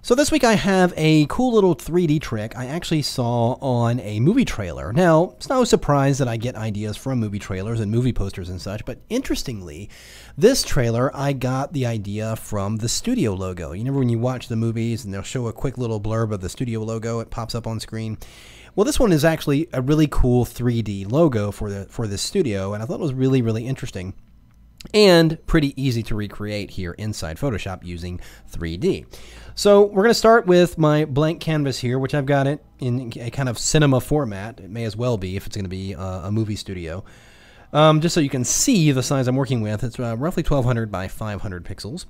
So this week I have a cool little 3D trick I actually saw on a movie trailer. Now, it's no surprise that I get ideas from movie trailers and movie posters and such, but interestingly, this trailer I got the idea from the studio logo. You know when you watch the movies and they'll show a quick little blurb of the studio logo, it pops up on screen. Well, this one is actually a really cool 3D logo for this studio, and I thought it was really interesting and pretty easy to recreate here inside Photoshop using 3D. So we're going to start with my blank canvas here, which I've got it in a kind of cinema format. It may as well be if it's going to be a movie studio. Just so you can see the size I'm working with, it's roughly 1200 by 500 pixels.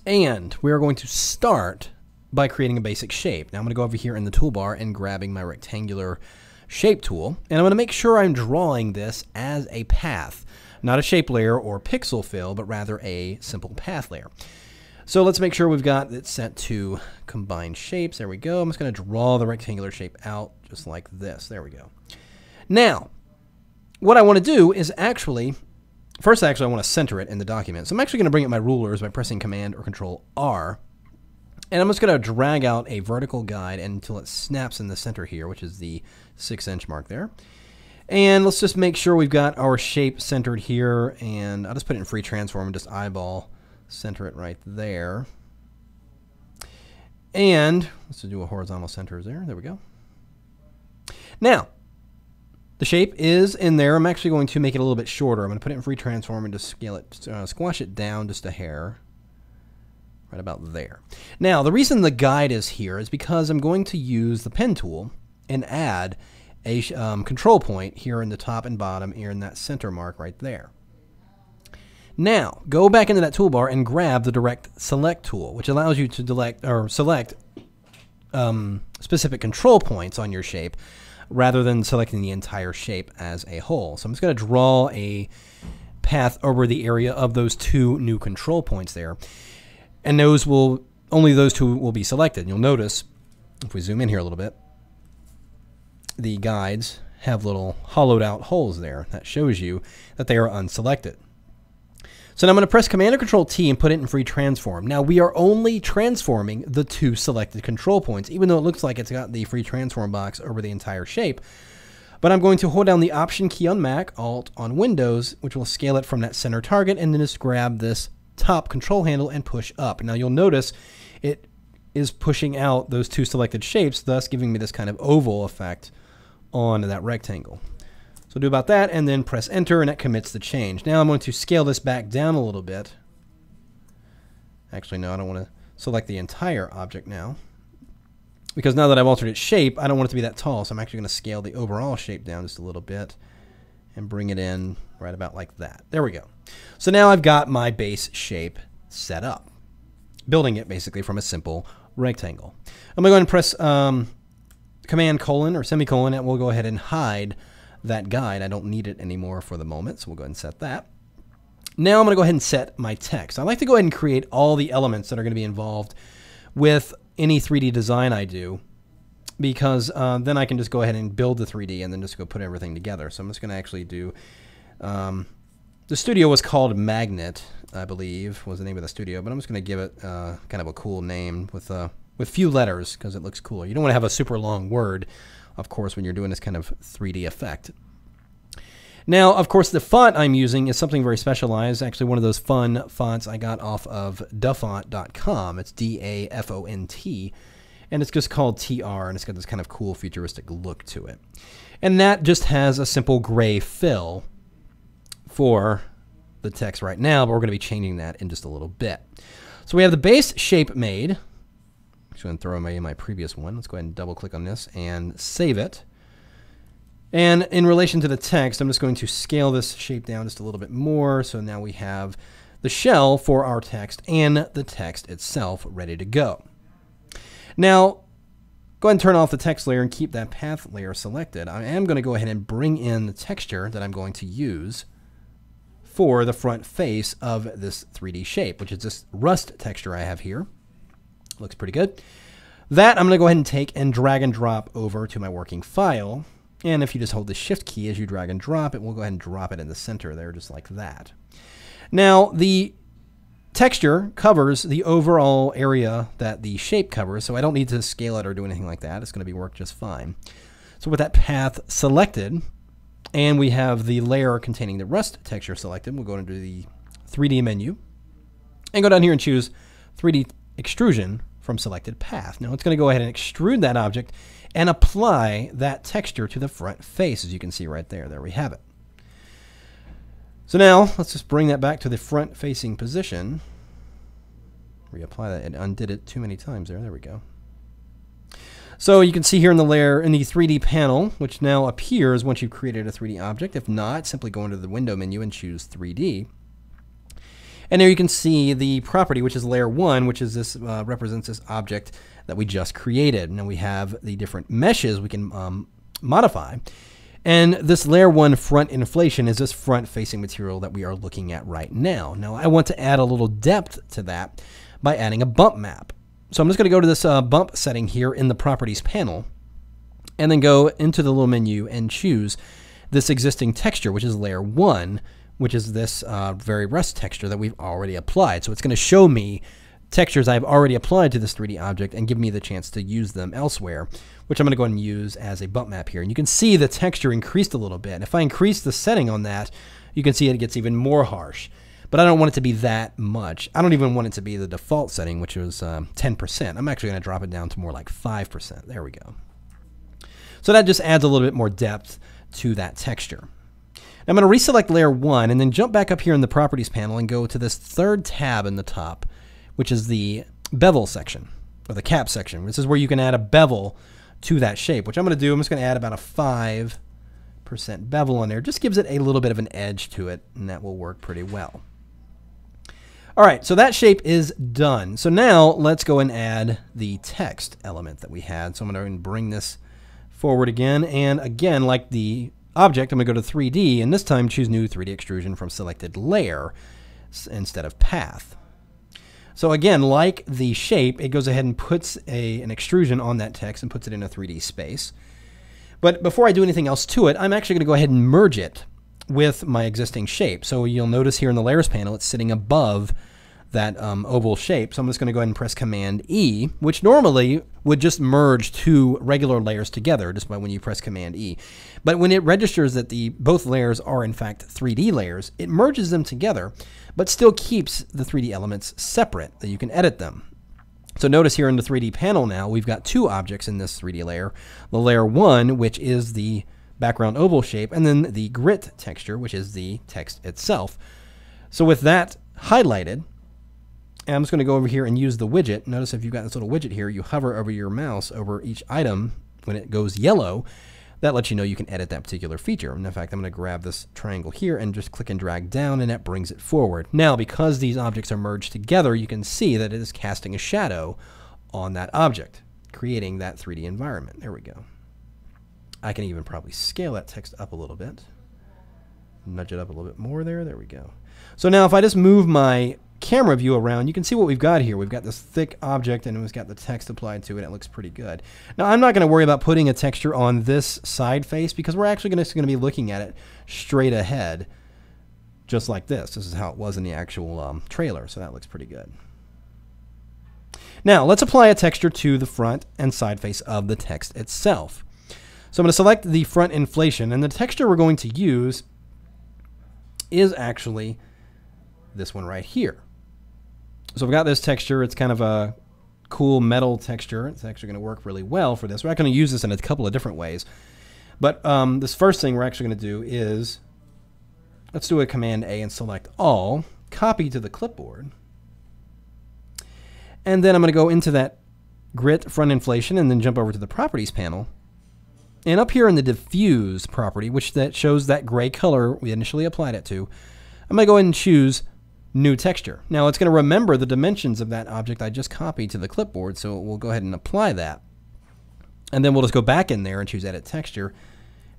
And we're going to start by creating a basic shape. Now I'm going to go over here in the toolbar and grabbing my rectangular shape tool. And I'm going to make sure I'm drawing this as a path. Not a shape layer or pixel fill, but rather a simple path layer. So let's make sure we've got it set to combine shapes. There we go. I'm just going to draw the rectangular shape out just like this. There we go. Now, what I want to do is first I want to center it in the document. So I'm actually going to bring up my rulers by pressing Command or Control R. And I'm just going to drag out a vertical guide until it snaps in the center here, which is the 6-inch mark there. And let's just make sure we've got our shape centered here, and I'll just put it in free transform and just eyeball center it right there. And let's do a horizontal center there. There we go. Now, the shape is in there. I'm actually going to make it a little bit shorter. I'm going to put it in free transform and just scale it, squash it down just a hair. Right about there. Now, the reason the guide is here is because I'm going to use the pen tool and add a control point here in the top and bottom here in that center mark right there. Now, go back into that toolbar and grab the Direct Select tool, which allows you to select specific control points on your shape rather than selecting the entire shape as a whole. So I'm just going to draw a path over the area of those two new control points there. And only those two will be selected. You'll notice, if we zoom in here a little bit, the guides have little hollowed out holes there. That shows you that they are unselected. So now I'm going to press Command or Control T and put it in free transform. Now we are only transforming the two selected control points, even though it looks like it's got the free transform box over the entire shape. But I'm going to hold down the Option key on Mac, Alt on Windows, which will scale it from that center target, and then just grab this top control handle and push up. Now you'll notice it is pushing out those two selected shapes, thus giving me this kind of oval effect on that rectangle. So do about that and then press enter, and that commits the change. Now I'm going to scale this back down a little bit. Actually, no, I don't want to select the entire object now, because now that I've altered its shape, I don't want it to be that tall, so I'm actually going to scale the overall shape down just a little bit and bring it in right about like that. There we go. So now I've got my base shape set up, building it basically from a simple rectangle. I'm going to go ahead and press Command colon or semicolon, and we'll go ahead and hide that guide. I don't need it anymore for the moment, so we'll go ahead and set that. Now I'm going to go ahead and set my text. I like to go ahead and create all the elements that are going to be involved with any 3D design I do, because then I can just go ahead and build the 3D and then just go put everything together. So I'm just going to actually do, the studio was called Magnet, I believe, was the name of the studio, but I'm just going to give it kind of a cool name with few letters because it looks cooler. You don't want to have a super long word, of course, when you're doing this kind of 3D effect. Now, of course, the font I'm using is something very specialized, actually one of those fun fonts I got off of dafont.com. It's D-A-F-O-N-T, and it's just called TR, and it's got this kind of cool futuristic look to it. And that just has a simple gray fill for the text right now, but we're going to be changing that in just a little bit. So we have the base shape made. I'm going to throw away my previous one. Let's go ahead and double click on this and save it. And in relation to the text, I'm just going to scale this shape down just a little bit more. So now we have the shell for our text and the text itself ready to go. Now, go ahead and turn off the text layer and keep that path layer selected. I am going to go ahead and bring in the texture that I'm going to use for the front face of this 3D shape, which is this rust texture I have here. Looks pretty good. That I'm going to go ahead and take and drag and drop over to my working file. And if you just hold the Shift key as you drag and drop it, we'll go ahead and drop it in the center there just like that. Now, the texture covers the overall area that the shape covers, so I don't need to scale it or do anything like that. It's going to be work just fine. So with that path selected, and we have the layer containing the rust texture selected, we'll go into the 3D menu and go down here and choose 3D extrusion from selected path. Now it's going to go ahead and extrude that object and apply that texture to the front face, as you can see right there. There we have it. So now let's just bring that back to the front facing position. Reapply that. It undid it too many times there. There we go. So you can see here in the layer, in the 3D panel, which now appears once you've created a 3D object. If not, simply go into the window menu and choose 3D. And there you can see the property, which is layer 1, which is this represents this object that we just created. Now we have the different meshes we can modify. And this layer 1 front inflation is this front-facing material that we are looking at right now. Now I want to add a little depth to that by adding a bump map. So I'm just going to go to this bump setting here in the Properties panel, and then go into the little menu and choose this existing texture, which is layer 1, which is this very rust texture that we've already applied. So it's going to show me textures I've already applied to this 3D object and give me the chance to use them elsewhere, which I'm going to go ahead and use as a bump map here. And you can see the texture increased a little bit. If I increase the setting on that, you can see it gets even more harsh. But I don't want it to be that much. I don't even want it to be the default setting, which was 10%. I'm actually going to drop it down to more like 5%. There we go. So that just adds a little bit more depth to that texture. I'm going to reselect layer 1 and then jump back up here in the Properties panel and go to this third tab in the top, which is the bevel section, or the cap section. This is where you can add a bevel to that shape, which I'm going to do. I'm just going to add about a 5% bevel on there. Just gives it a little bit of an edge to it, and that will work pretty well. All right, so that shape is done. So now let's go and add the text element that we had. So I'm going to bring this forward again. And again, like the object, I'm going to go to 3D, and this time choose New 3D Extrusion from selected layer instead of path. So again, like the shape, it goes ahead and puts an extrusion on that text and puts it in a 3D space. But before I do anything else to it, I'm actually going to go ahead and merge it with my existing shape. So you'll notice here in the Layers panel, it's sitting above that oval shape. So I'm just going to go ahead and press Command E, which normally would just merge two regular layers together just by when you press Command E. But when it registers that both layers are in fact 3D layers, it merges them together, but still keeps the 3D elements separate, that you can edit them. So notice here in the 3D panel now, we've got two objects in this 3D layer. The layer 1, which is the background oval shape, and then the grit texture, which is the text itself. So with that highlighted, and I'm just going to go over here and use the widget. Notice if you've got this little widget here, you hover over your mouse over each item. When it goes yellow, that lets you know you can edit that particular feature. And in fact, I'm going to grab this triangle here and just click and drag down, and that brings it forward. Now, because these objects are merged together, you can see that it is casting a shadow on that object, creating that 3D environment. There we go. I can even probably scale that text up a little bit. Nudge it up a little bit more there. There we go. So now if I just move my camera view around, you can see what we've got here. We've got this thick object, and it's got the text applied to it. It looks pretty good. Now, I'm not going to worry about putting a texture on this side face because we're actually going to be looking at it straight ahead, just like this. This is how it was in the actual trailer, so that looks pretty good. Now, let's apply a texture to the front and side face of the text itself. So I'm going to select the front inflation, and the texture we're going to use is actually this one right here. So I've got this texture. It's kind of a cool metal texture. It's actually going to work really well for this. We're actually going to use this in a couple of different ways. But this first thing we're actually going to do is, let's do a Command A and select all, copy to the clipboard. And then I'm going to go into that grit front inflation and then jump over to the Properties panel. And up here in the diffuse property, which that shows that gray color we initially applied it to, I'm going to go ahead and choose New Texture. Now it's going to remember the dimensions of that object I just copied to the clipboard, so we'll go ahead and apply that. And then we'll just go back in there and choose Edit Texture,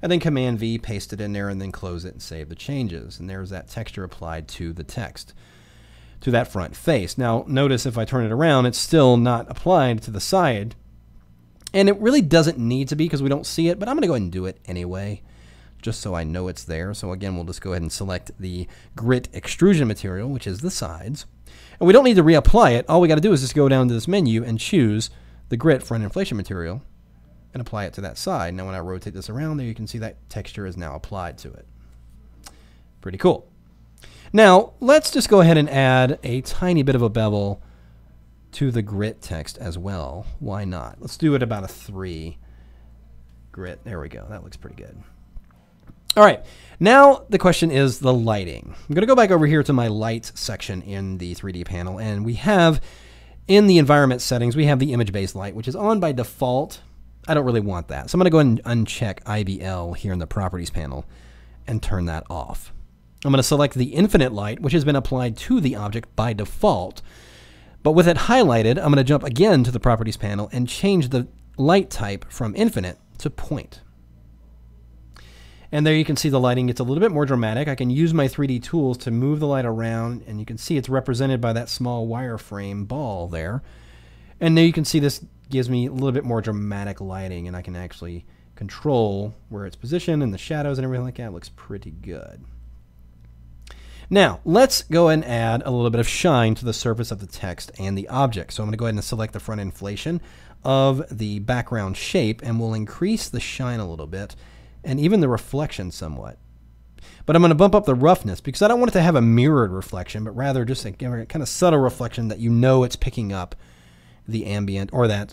and then Command V, paste it in there, and then close it and save the changes. And there's that texture applied to the text, to that front face. Now notice if I turn it around, it's still not applied to the side. And it really doesn't need to be because we don't see it, but I'm going to go ahead and do it anyway, just so I know it's there. So again, we'll just go ahead and select the grit extrusion material, which is the sides. And we don't need to reapply it. All we got to do is just go down to this menu and choose the grit front inflation material and apply it to that side. Now when I rotate this around there, you can see that texture is now applied to it. Pretty cool. Now let's just go ahead and add a tiny bit of a bevel to the grit text as well. Why not? Let's do it about a 3 grit. There we go. That looks pretty good. All right. Now the question is the lighting. I'm going to go back over here to my light section in the 3D panel, and we have in the environment settings, we have the image-based light, which is on by default. I don't really want that. So I'm going to go ahead and uncheck IBL here in the properties panel and turn that off. I'm going to select the infinite light, which has been applied to the object by default. But with it highlighted, I'm going to jump again to the properties panel and change the light type from infinite to point. And there you can see the lighting gets a little bit more dramatic. I can use my 3D tools to move the light around, and you can see it's represented by that small wireframe ball there. And there you can see this gives me a little bit more dramatic lighting, and I can actually control where it's positioned and the shadows and everything like that. It looks pretty good. Now, let's go and add a little bit of shine to the surface of the text and the object. So I'm going to go ahead and select the front inflation of the background shape, and we'll increase the shine a little bit and even the reflection somewhat. But I'm going to bump up the roughness because I don't want it to have a mirrored reflection, but rather just a kind of subtle reflection that you know it's picking up the ambient or that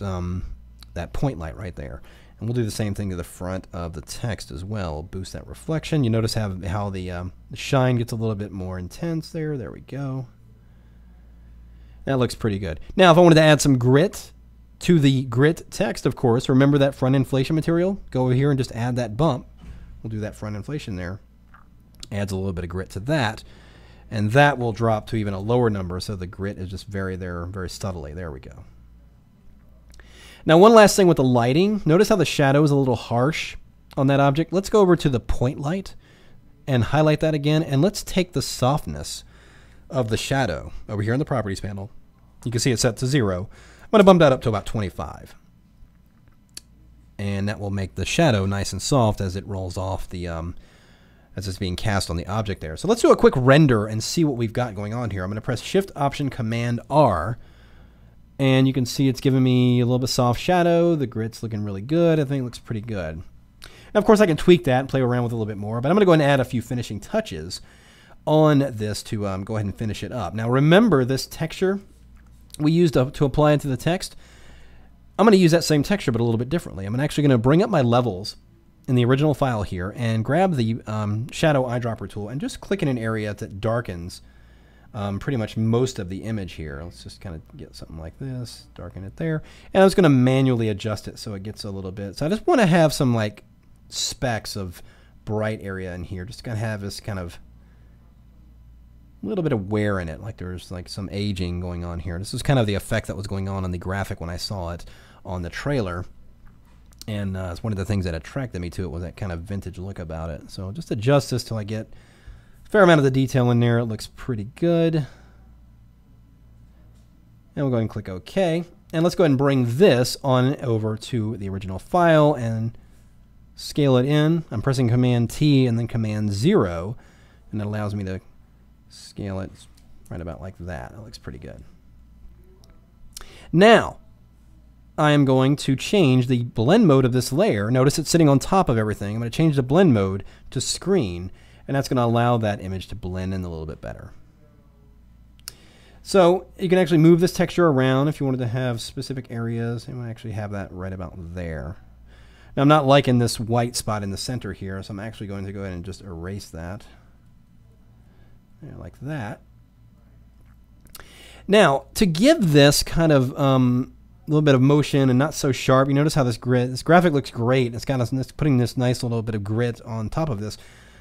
point light right there. And we'll do the same thing to the front of the text as well. Boost that reflection. You notice how the shine gets a little bit more intense there. There we go. That looks pretty good. Now, if I wanted to add some grit to the grit text, of course, remember that front inflation material? Go over here and just add that bump. We'll do that front inflation there. Adds a little bit of grit to that. And that will drop to even a lower number, so the grit is just very subtly. There we go. Now, one last thing with the lighting. Notice how the shadow is a little harsh on that object. Let's go over to the point light and highlight that again. And let's take the softness of the shadow over here in the properties panel. You can see it's set to 0. I'm going to bump that up to about 25. And that will make the shadow nice and soft as it rolls off the, as it's being cast on the object there. So let's do a quick render and see what we've got going on here. I'm going to press Shift Option Command R. And you can see it's giving me a little bit soft shadow. The grit's looking really good. I think it looks pretty good. Now, of course, I can tweak that and play around with it a little bit more. But I'm going to go ahead and add a few finishing touches on this to go ahead and finish it up. Now, remember this texture we used to apply it to the text. I'm going to use that same texture, but a little bit differently. I'm actually going to bring up my levels in the original file here and grab the shadow eyedropper tool and just click in an area that darkens pretty much most of the image here. Let's just kind of get something like this, darken it there. And I was going to manually adjust it so it gets a little bit. So I just want to have some like specks of bright area in here, just to kind of have this kind of little bit of wear in it, like there's like some aging going on here. This is kind of the effect that was going on the graphic when I saw it on the trailer. And it's one of the things that attracted me to it was that kind of vintage look about it. So just adjust this till I get fair amount of the detail in there. It looks pretty good. And we'll go ahead and click OK. And let's go ahead and bring this on over to the original file and scale it in. I'm pressing Command T and then Command 0, and it allows me to scale it right about like that. That looks pretty good. Now, I am going to change the blend mode of this layer. Notice it's sitting on top of everything. I'm going to change the blend mode to screen. And that's going to allow that image to blend in a little bit better. So you can actually move this texture around if you wanted to have specific areas. I'm going to actually have that right about there. Now I'm not liking this white spot in the center here, so I'm actually going to go ahead and just erase that. Yeah, like that. Now, to give this kind of little bit of motion and not so sharp, you notice how this graphic looks great. It's got us putting this nice little bit of grit on top of this.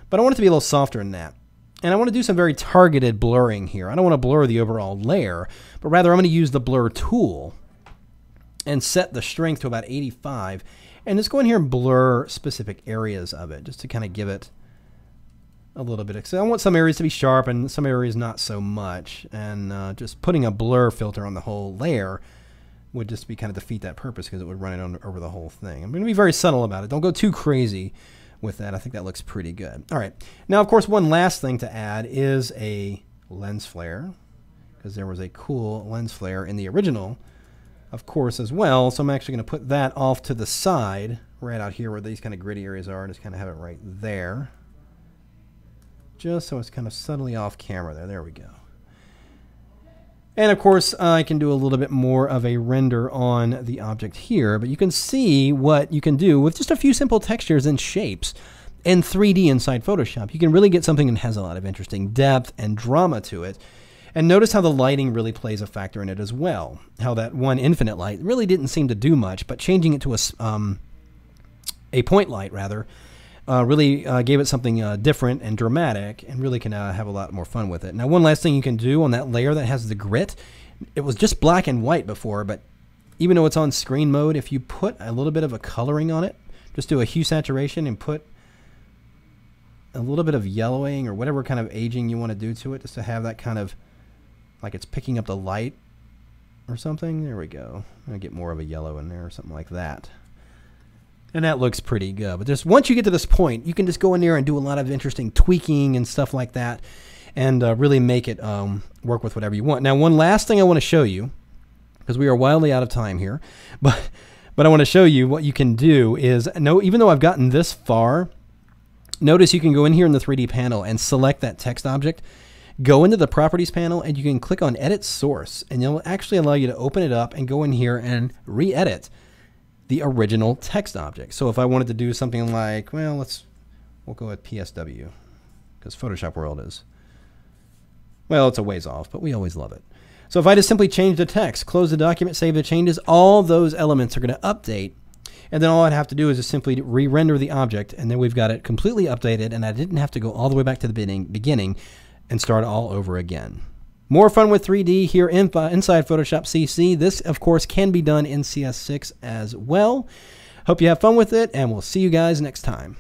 But I want it to be a little softer than that. And I want to do some very targeted blurring here. I don't want to blur the overall layer, but rather I'm going to use the blur tool and set the strength to about 85. And just go in here and blur specific areas of it just to kind of give it a little bit. So I want some areas to be sharp and some areas not so much. And just putting a blur filter on the whole layer would just be kind of defeat that purpose because it would run it over the whole thing. I'm going to be very subtle about it. Don't go too crazy with that. I think that looks pretty good. All right. Now, of course, one last thing to add is a lens flare. because there was a cool lens flare in the original, of course, as well. So I'm actually going to put that off to the side, right out here where these kind of gritty areas are, and just kind of have it right there. Just so it's kind of subtly off camera there. There we go. And of course, I can do a little bit more of a render on the object here, but you can see what you can do with just a few simple textures and shapes in 3D inside Photoshop. You can really get something that has a lot of interesting depth and drama to it. And notice how the lighting really plays a factor in it as well. How that one infinite light really didn't seem to do much, but changing it to a point light, rather, really gave it something different and dramatic, and really can have a lot more fun with it. Now, one last thing you can do on that layer that has the grit, it was just black and white before, but even though it's on screen mode, if you put a little bit of a coloring on it, just do a hue saturation and put a little bit of yellowing or whatever kind of aging you want to do to it, just to have that kind of, like it's picking up the light or something. There we go. I'm going to get more of a yellow in there or something like that. And that looks pretty good. But just once you get to this point, you can just go in there and do a lot of interesting tweaking and stuff like that, and really make it work with whatever you want. Now, one last thing I want to show you, because we are wildly out of time here, but I want to show you what you can do is, even though I've gotten this far, notice you can go in here in the 3D panel and select that text object, go into the Properties panel, and you can click on Edit Source, and it'll actually allow you to open it up and go in here and re-edit the original text object. So if I wanted to do something like, well, we'll go with PSW, because Photoshop World is, well, it's a ways off, but we always love it. So if I just simply change the text, close the document, save the changes, all those elements are going to update. And then all I'd have to do is just simply re-render the object, and then we've got it completely updated, and I didn't have to go all the way back to the beginning and start all over again. More fun with 3D here inside Photoshop CC. This, of course, can be done in CS6 as well. Hope you have fun with it, and we'll see you guys next time.